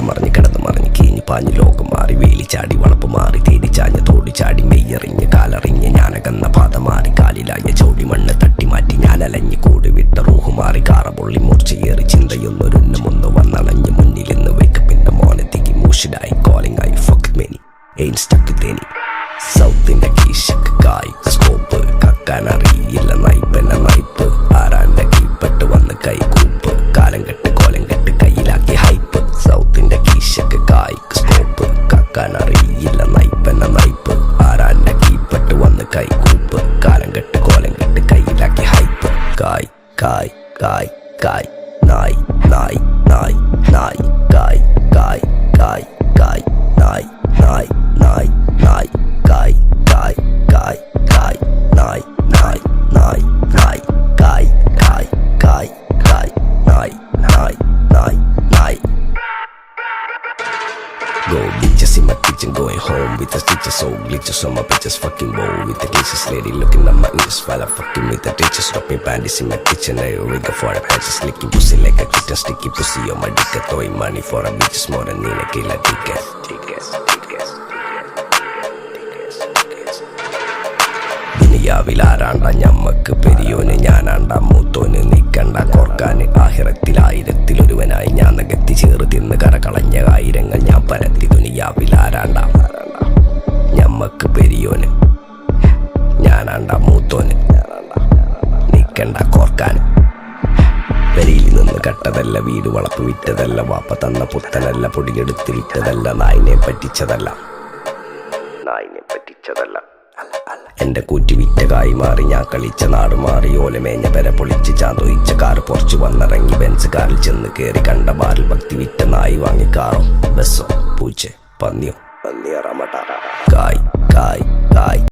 മറഞ്ഞ് കിടന്ന് മറിഞ്ഞ് കീഞ്ഞ് പാഞ്ഞ് ലോകം മാറി വേലി ചാടി വളപ്പ് മാറി തേടി ചാഞ്ഞ് തോടി ചാടി മെയ്യറിഞ്ഞ് കാലറിഞ്ഞ് ഞാനകന്ന പാത മാറി കാലിലായ ചോടി മണ്ണ് തട്ടി മാറ്റി ഞാൻ അലഞ്ഞ് കൂടി വിട്ട റൂഹ് മാറി കാറ പൊള്ളി മൂർച്ചയേറി ചിന്തയൊന്നൊരുന്നമൊന്ന് വന്നണഞ്ഞ് മുന്നിലിന്ന് വേക്കപ്പിന്റെ മോനത്തേക്ക് മൂഷിഡായി കോളിംഗ് ആയി ഫക്ക് മെനി എയിൻ സ്റ്റക്ക് തേനി സൗത്തിന്റെ കീശക്ക് കായ് സ്കോപ്പ് കക്കാനറിയില്ല നയിപ്പെന്ന നയിപ്പ് ആരാന്റെ കീപ്പെട്ട് വന്ന് കൈകൂപ്പ് കാലം കെട്ട് കോലം കെട്ട് കയ്യിലാക്കി ഹൈപ്പ് സൗത്തിന്റെ കീശക്ക് കായ് സ്കോപ്പ് കക്കാനറിയില്ല നയിപ്പെന്ന നയിപ്പ് ആരാന്റെ കീപ്പെട്ട് വന്ന് കൈകൂപ്പ് കാലം കെട്ട് കോലം കെട്ട് കയ്യിലാക്കി ഹൈപ്പ് കായ് കായ് കായ് കായ് നായ് നായ് നായ് നായ് കായ് കായ് കായ് കായ് നായ് നായ് നായ് നായ് കായ് കായ് കായ് കായ് നായ് നായ് നായ് നായ് കായ് കായ് കായ് കായ് നായ് നായ് നായ് നായ് Go bitches in my kitchen, going home with the stitches, so glitches on my bitches, fucking bow with the glitches, lady looking at my inches while I'm fucking with the ditches, dropping panties in my kitchen, I rig for a patches, licking pussy like a kitten, sticky pussy on my dick, throwing money for a bitches more than in a killer tickets. ദുനിയാവിലാരാണ്ട ഞമ്മക്ക് പെരിയോന് ഞാനാണ്ട മൂത്തോന് നിക്കണ്ട കോർക്കാന് ആഹിറത്തിലായിരത്തിലൊരുവനായി ഞാൻ നകത്തി ചേറ് തിന്ന് കരകളഞ്ഞ ആയിരങ്ങൾ ഞാൻ പരത്തി ദുനിയാവിലാരാണ്ട ഞമ്മക്ക് പെരിയോന് ഞാനാണ്ട മൂത്തോന് നിക്കണ്ട കോർക്കാന് പെരിയിൽ നിന്ന് കട്ടതല്ല വീട് വളപ്പ് വിറ്റതല്ല വാപ്പ തന്ന പുത്തനല്ല പൊടിയെടുത്ത് വിറ്റതല്ല നായിനെ പറ്റിച്ചതല്ല എന്റെ കൂറ്റി വിറ്റ കായി മാറി ഞാൻ കളിച്ച നാട് മാറി ഓലമേഞ്ഞ പെര പൊളിച്ച് ചാന്തൊയിച്ച കാറ് പൊറച്ചു വന്നിറങ്ങി ബെൻസ് കാറിൽ ചെന്ന് കയറി കണ്ട ബാറിൽ ഭക്തി വിറ്റ നായി വാങ്ങി കാറോ ബസ്സോ പൂച്ച പന്നിയോ കായ് കായ് കായ്